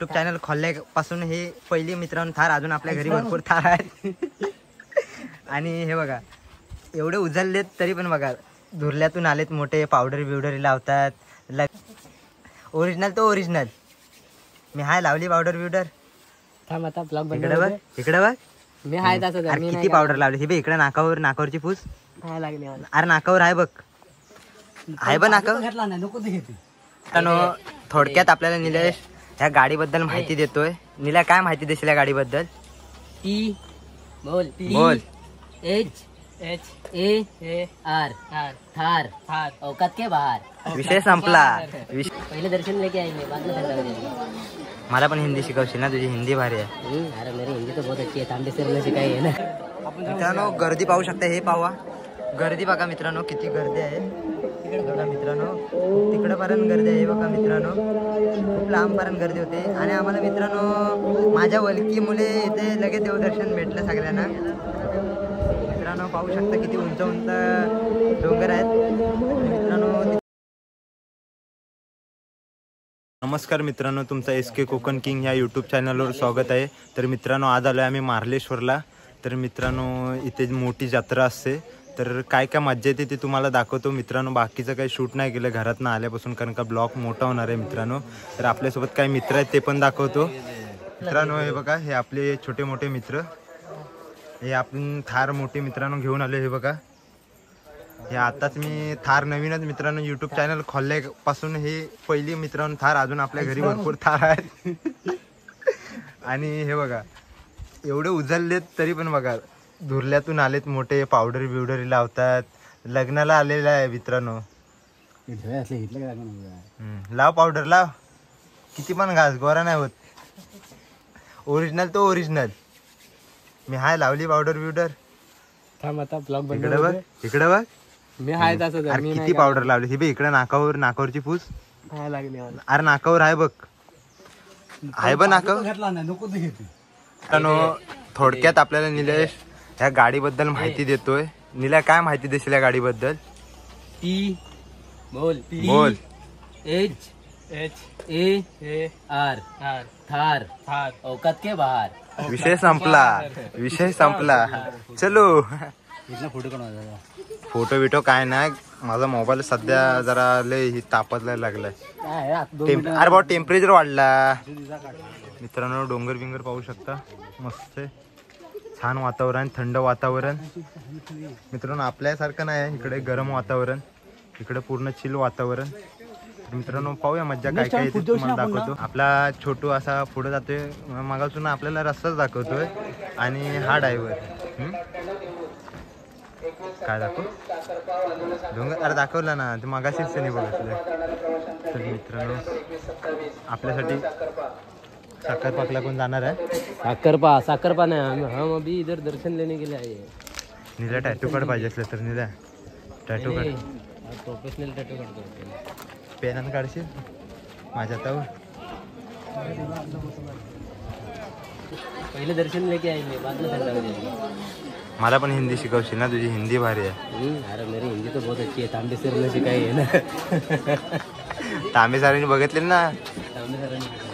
YouTube channel खोलल्यापासून हे पहिली मित्रांनो थार अजून आपल्या घरी भरपूर थार आहेत. आणि हे बघा एवढे उजळलेत तरी पण बघा धुरल्यातून आलेत मोठे. पावडर बिवडर लावतात. ओरिजिनल तो ओरिजिनल. मी हाय लावली पावडर बिवडर. थांब आता ब्लॉग बंद इकडे बघ इकडे बघ. मी हाय तसं अरे किती पावडर लावली. हे बघ इकडे नाकावरची फूस. काय लागली अरे नाकावर आहे बघ. आहे बघ नाकावर. थोडक्यात आपल्याला निलेश या गाडीबद्दल माहिती देतोय. निला काय माहिती देशील या गाडीबद्दल? टी बोल बोल. H H A R Thar Thar औकात के बाहर. विषय संपला. पहिले दर्शन लेके आएंगे बाद में ठंडा हो जाएगा. मला पण हिंदी शिकवशील ना? तुझी हिंदी भारी आहे. अरे मेरी हिंदी तो बहुत अच्छी है. तांबे सर ने सिखाई है ना. मित्रांनो गर्दी पाहू शकता. हे पाहा गर्दी बघा मित्रांनो किती गर्दी आहे. बघा मित्रांनो तिकडपर्यंत गर्दी आहे. बघा मित्रांनो खूप लांबपर्यंत गर्दी होते. आणि आम्हाला मित्रांनो माझ्या वलकी मुले इथे लगेच देवदर्शन भेटलं सगळ्यांना. मित्रांनो पाहू शकता किती उंच उंच डोंगर आहेत मित्रांनो. नमस्कार मित्रांनो, तुमचा SK कोकण किंग ह्या यूट्यूब चॅनलवर स्वागत आहे. तर मित्रांनो आज आलो आहे आम्ही मार्लेश्वरला. तर मित्रांनो इथे मोठी जत्रा असते. तर काय काय मज्जा येते ते तुम्हाला दाखवतो मित्रांनो. बाकीचं काही शूट नाही केलं घरातनं आल्यापासून कारण का ब्लॉग मोठा होणार आहे मित्रांनो. तर आपल्यासोबत काही मित्र आहेत ते पण दाखवतो मित्रांनो. हे बघा हे आपले छोटे मोठे मित्र. हे आपण थार मोठे मित्रांनो घेऊन आलो. हे बघा हे आताच मी थार नवीनच मित्रांनो यूट्यूब चॅनल खोलल्यापासून हे पहिली मित्रांनो थार अजून आपल्या घरी भरपूर थार आहेत. आणि हे बघा एवढे उजळलेत तरी पण बघा धुरल्यातून आलेत मोठे. पावडर बिवडर लावतात. लग्नाला आलेला आहे मित्रांनो. लाव पावडर लाव. किती पण घास गोरा नाही होत. ओरिजिनल तो ओरिजिनल. मी हाय लावली पावडर बिवडर. थांब आता ब्लॉग बंद इकडे बघ इकडे बघ. मी हाय तसं अरे किती पावडर लावली. हे बघ इकडे नाकावरची फूस. काय लागली अरे नाकावर आहे बघ. आहे बघ नाकावर. थोडक्यात आपल्याला निलेश या गाडीबद्दल माहिती देतोय. निला काय माहिती देशील या गाडीबद्दल? टी बोल बोल. H H A R Thar Thar औकात के बाहर. विषय संपला. विषय संपला. चलो फोटो बिटो काय नाही. माझा मोबाईल सध्या जरा लय तापतला लागलाय. अरे भाऊ टेम्परेचर वाढला मित्रांनो. डोंगर बिंगर पाहू शकता मस्त आहे. छान वातावरण थंड वातावरण मित्रांनो. आपल्यासारखं नाही इकडे गरम वातावरण. इकडे पूर्ण चिल वातावरण. मित्रांनो पाहूया मज्जा काय काय येते तुम्हाला दाखवतो. आपला छोटू असा पुढे जातोय. मागासून आपल्याला रस्ताच दाखवतोय. आणि हा ड्रायव्हर काय दाखव डोंगर. अरे दाखवला ना ते मागाशीच नाही बघितलं. तर मित्रांनो आपल्यासाठी साखरपाकला कोण जाणार आहे? साखरपा नाही. हम अभी इधर दर्शन लेने के लिए आए हैं. निला टॅटू कार्ड पाहिजे असलं तर निला टॅटू कार्ड. प्रोफेशनल टॅटू काढतो. पेनानं काढशील माझ्या तावर. पहिले दर्शन लेके आएंगे बाद में ठंडा हो जाएगा. मला पण हिंदी शिकवशील ना? तुझी हिंदी भारी आहे. अरे मेरी हिंदी तो बहुत अच्छी है. तांबे सर ने सिखाई है ना. तांबे सरांनी बघितले ना. तांबे सरांनी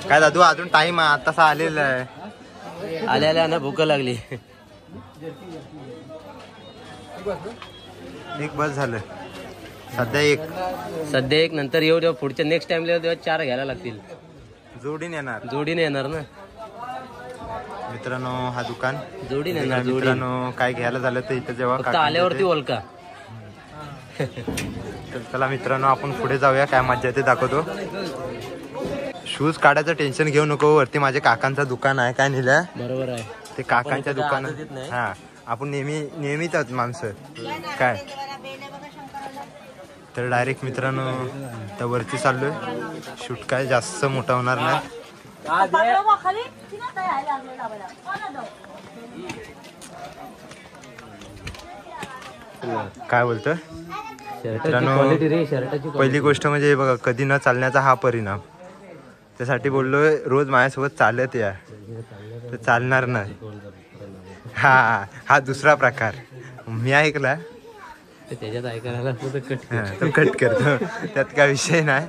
काय दादू अजून टाइम आतासा आलेला आहे. आल्या ना भूक लागली. एक बस झालं सध्या एक. नंतर येऊ जेव्हा पुढच्या नेक्स्ट टाइमला तेव्हा 4 घ्यायला लागतील. जोडीने येणार ना मित्रांनो. हा दुकान जोडीने येणार. मित्रांनो काय घ्यायला झालं तर इथं जेव्हा आल्यावरती ओळखा. तर चला मित्रांनो आपण पुढे जाऊया. काय मज्जा ते दाखवतो. शूज काढायचं टेन्शन घेऊ नको. वरती माझ्या काकांचं दुकान आहे. काय नेलं बरोबर आहे ते काकांच्या दुकानात. हा आपण नेहमीच आहोत माणसं काय. तर डायरेक्ट मित्रांनो त्या वरती चाललोय. शूट काय जास्त मोठा होणार नाही. काय बोलतोय मित्रांनो? पहिली गोष्ट म्हणजे बघा कधी न चालण्याचा हा परिणाम. त्यासाठी बोललोय रोज माझ्यासोबत चालत या. तर चालणार नाही. हा दुसरा प्रकार मी ऐकला. त्याच्यात ऐकायला कट हा, तो कट करतो, त्यात काय विषय नाही.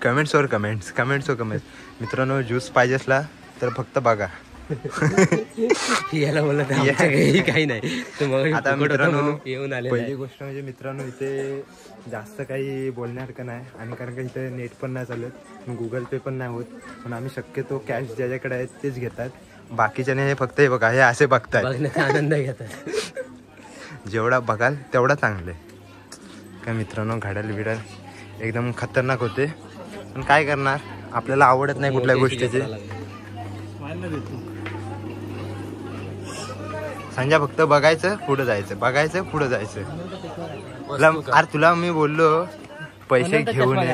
कमेंट्सवर कमेंट्स. मित्रांनो ज्यूस पाहिजे असला तर फक्त बघा. याला बोलत काही नाही. आता मित्रांनो येऊन आले. पहिली गोष्ट म्हणजे मित्रांनो इथे जास्त काही बोलण्यासारखं नाही, आणि कारण का इथे नेट पण नाही चालत, गुगल पे पण नाही होत, पण आम्ही शक्यतो कॅश ज्याच्याकडे आहेत तेच घेतात. बाकीच्याने हे फक्त हे बघा, हे असे बघतात, आनंद घेतात. जेवढा बघाल तेवढा चांगलं आहे. काय मित्रांनो घड्याळ बिडाल एकदम खतरनाक होते, पण काय करणार, आपल्याला आवडत नाही कुठल्या गोष्टीची. संजय फक्त बघायचं पुढे जायचं, बघायचं पुढे जायचं. अरे तुला मी बोललो पैसे घेऊन ये,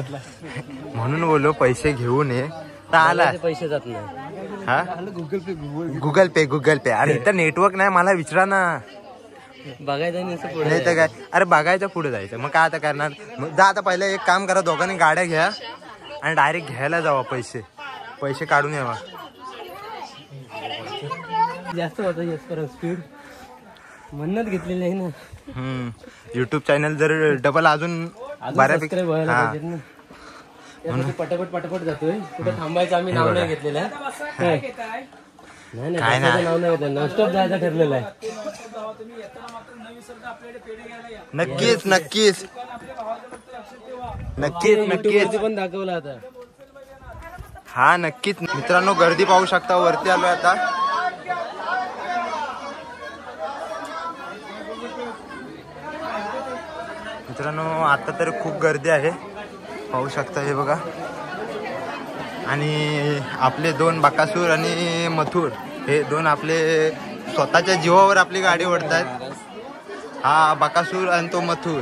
म्हणून बोललो पैसे घेऊन ये, तर आला. पैसे जात नाही. हा गुगल पे. अरे इथं नेटवर्क नाही, मला विचारा ना. बघायचं नाही तर काय, अरे बघायचं पुढे जायचं. मग काय आता करणार, मग जा आता पहिलं एक काम करा, दोघांनी गाड्या घ्या आणि डायरेक्ट घ्यायला जावा, पैसे काढून यावा. जास्त होतं स्पीड म्हणत घेतलेली आहे ना. युट्यूब चॅनल जर डबल अजून बऱ्यापैकी पटापट जातोय. कुठे थांबायचं आम्ही नाव नाही घेतलेलं आहे. काय नाही, नाव नाही घेतलं, नॉनस्टॉप जायचं ठरलेलं आहे. नक्कीच पण दाखवलं आता. हा नक्कीच. मित्रांनो गर्दी पाहू शकता, वरती आलोय आता. मित्रांनो आता तर खूप गर्दी आहे, पाहू शकता, हे बघा. आणि आपले 2 बकासूर आणि मथुर हे 2 आपले स्वतःच्या जीवावर आपली गाडी ओढतायत. हा बकासूर आणि तो मथुर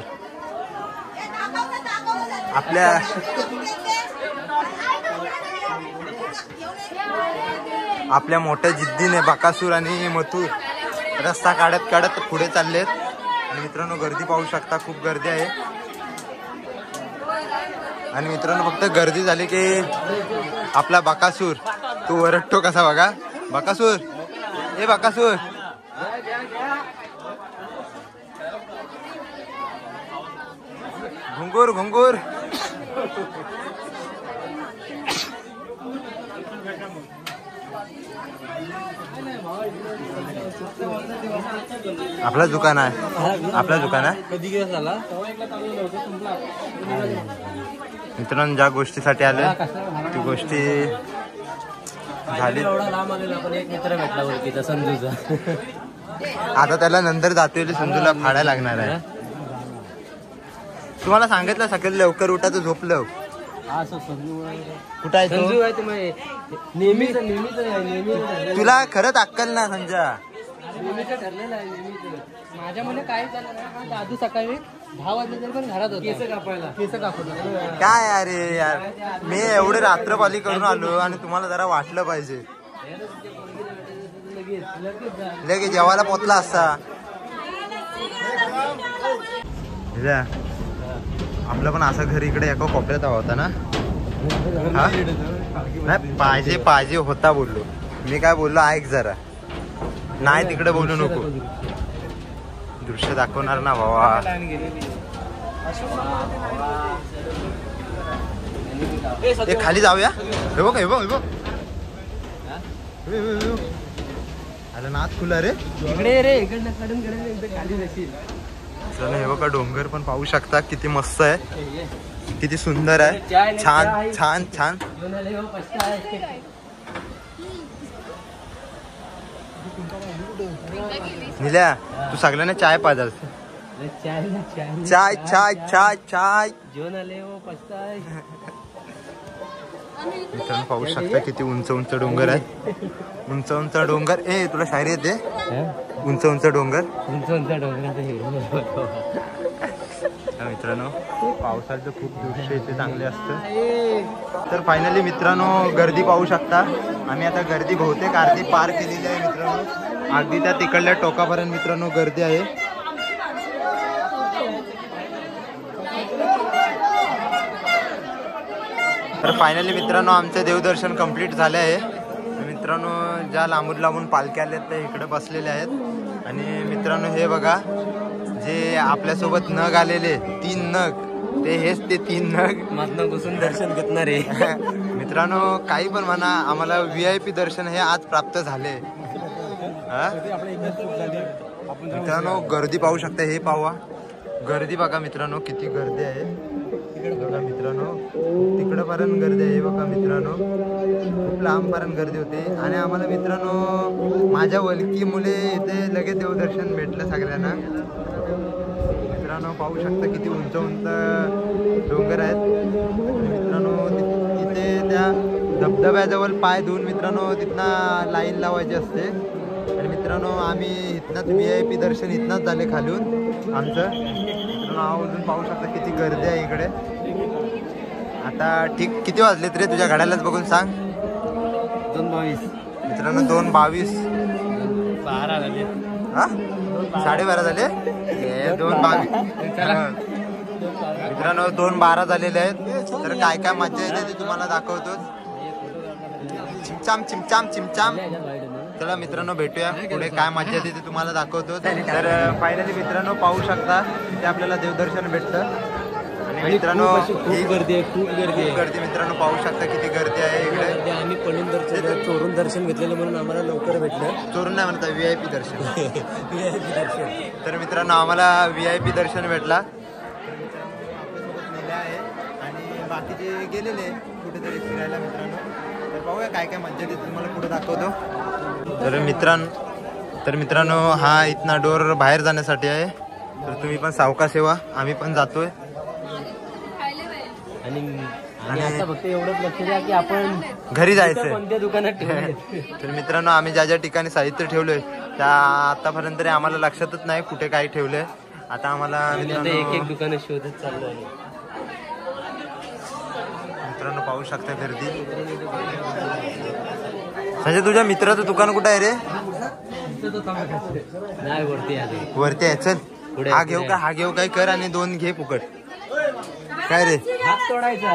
आपल्या मोठ्या जिद्दीने बकासूर आणि मथुर रस्ता काढत पुढे चाललेत. आणि मित्रांनो गर्दी पाहू शकता, खूप गर्दी आहे. आणि मित्रांनो फक्त गर्दी झाली की आपला बकासूर तू वरटतो कसा बघा. बकासूर, ए बकासूर, घुंगूर. आपलं दुकान आहे. कधी दिवस झाला मित्रांनो ज्या गोष्टीसाठी आले ती गोष्टी झाली. एवढा लांब आलेला, पण एक मित्र भेटला वरतीचा संजूचा. आता त्याला नंतर जातोय संजूला फाडायला लागणार आहे. तुम्हाला सांगितलं सकाळी लवकर उठायचं, झोपलं. कुठं आहे संजू आहे तुम्ही नेहमीच. तुला खरंच अक्कल ना संजय. नेहमीचं ठरलेलं आहे, नेहमीचं. माझ्या मध्ये काय झालं ना, दादू सकाळी 10 वाजले तरी पण घरात होता. केस कापत काय अरे यार, मी एवढे रात्रपाली करून आलो आणि तुम्हाला जरा वाटलं पाहिजे. लगेच जेवायला पोचला असता. आपलं पण असं घर इकडे एका कोपऱ्यात होता ना. हा नाही पाहिजे होता बोललो मी. काय बोललो ऐक जरा, नाही तिकडे बोलू नको. दृश्य दाखवणार ना भावा. हे खाली जाऊया. हे बघ आलं नाथ खुला रे. इकडनं खाली जाशील. चला हे बघा डोंगर पण पाहू शकता, किती मस्त आहे, किती सुंदर आहे. छान. निल्या तू सगळ्यांना चाय पाजाल. चाय. मित्रांनो पाहू शकता किती उंच डोंगर आहे. उंच डोंगर. ए तुला शायरी येते. उंच डोंगर. मित्रांनो पावसाचं खूप दृश्य इथे चांगले असतं. तर फायनली मित्रांनो गर्दी पाहू शकता. आम्ही आता गर्दी बहुतेक अर्धी पार केलेली आहे मित्रांनो. अगदी त्या तिकडल्या टोकापर्यंत मित्रांनो गर्दी आहे. तर फायनली मित्रांनो आमचं देवदर्शन कंप्लीट झालं आहे. मित्रांनो ज्या लांबून पालख्या आल्या त्या इकडे बसलेल्या आहेत. आणि मित्र मित्रांनो हे बघा, जे आपल्यासोबत नग आलेले 3 नग, ते हेच ते 3 नग मधनं घुसून दर्शन घेतणार आहे. मित्रांनो काही पण म्हणा, आम्हाला VIP दर्शन हे आज प्राप्त झाले. मित्रांनो गर्दी पाहू शकता, हे पाहू गर्दी बघा मित्रांनो, किती गर्दी आहे बघा मित्रांनो. तिकडं पर्यंत गर्दी आहे बघा मित्रांनो, खूप लांबपर्यंत गर्दी होते. आणि आम्हाला मित्रांनो माझ्या वलकी मुले इथे लगेच देवदर्शन भेटलं सगळ्यांना. मित्रांनो पाहू शकता किती उंच उंच डोंगर आहेत. मित्रांनो तिथे त्या धबधब्याजवळ पाय धुवून मित्रांनो तिथनं लाईन लावायची असते. आणि मित्रांनो आम्ही इथनंच VIP दर्शन इथनंच झाले खालून आमचं. मित्रांनो आवर्जून पाहू शकता किती गर्दी आहे इकडे. आता ठीक किती वाजलेत रे तुझ्या घड्यालाच बघून सांग. 2:22 मित्रांनो 2:22. 12 झाले. हा 12:30 झाले. 2:22 मित्रांनो 2:12 झालेले आहेत. तर काय काय मजा येते ते तुम्हाला दाखवतो. चिमचाम चिमचाम चिमचाम. चला मित्रांनो भेटूया पुढे, काय मजा येते ते तुम्हाला दाखवतो. तर फायनली मित्रांनो पाहू शकता ते आपल्याला देवदर्शन भेटतं. आणि मित्रांनो खूप गर्दी आहे, खूप गर्दी आहे. गर्दी मित्रांनो पाहू शकता किती गर्दी आहे इकडे. आम्ही पळून दर्शन चोरून दर्शन घेतलेलं म्हणून आम्हाला लवकर भेटलं. चोरून नाही म्हणता VIP दर्शन. VIP दर्शन. तर मित्रांनो आम्हाला VIP दर्शन भेटला. आहे आणि बाकीचे गेलेले कुठेतरी फिरायला मित्रांनो. तर पाहूया काय काय मजा येते तुम्हाला पुढे दाखवतो. तर मित्रांनो हा इथना डोर बाहेर जाण्यासाठी आहे. तर तुम्ही पण सावकाश येवा, आम्ही पण जातोय. आणि आता फक्त एवढंच लक्ष द्या की आपण घरी जायचंय. कोणत्या दुकानात ठेवले. तर मित्रांनो आम्ही ज्या ज्या ठिकाणी साहित्य ठेवलंय त्या आतापर्यंत तरी आम्हाला लक्षातच नाही कुठे काय ठेवलंय. आता आम्हाला एक एक दुकान शोधत चाललो आहे. मित्रांनो पाहू शकता गर्दी. म्हणजे तुझ्या मित्राचं दुकान कुठं आहे रे? नाही वरती वरती आहे. चल हा घेऊ का, हा घेऊ काय कर आणि 2 घे फुकट. काय रे हात तोडायचा.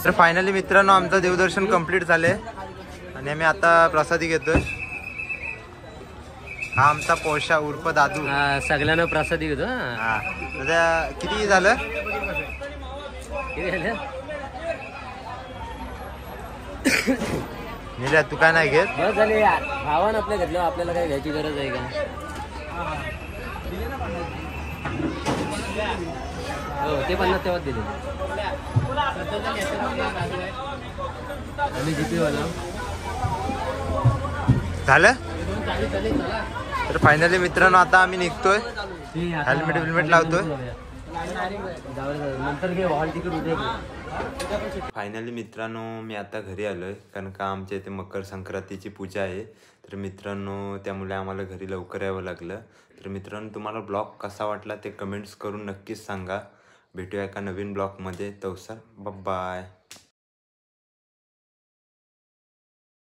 तर फायनली मित्रांनो आमचं देवदर्शन कंप्लीट झाले आणि आम्ही आता प्रसादी घेतोय. हा आमचा पोषा उर्फ दादू. सगळ्यांना प्रसादी घेतो. हा किती झालं? निल्या तू काय नाही घेत? बस झाले यार, भावान आपल्या घेतलं, आपल्याला काही घ्यायची गरज आहे का? हो ते 50 तेव्हाच दिले. आम्ही जिथे वाला झालं. तर फायनली मित्रांनो आता आम्ही निघतोय. हेल्मेट लावतोय. फायनली मित्रांनो मी आता घरी आलोय, कारण का आमच्या इथे मकर संक्रांतीची पूजा आहे. तर मित्रांनो त्यामुळे आम्हाला घरी लवकर यावं लागलं. तर मित्रांनो तुम्हाला ब्लॉग कसा वाटला ते कमेंट्स करून नक्कीच सांगा. भेटूया एका नवीन ब्लॉगमध्ये. तवसर बाय.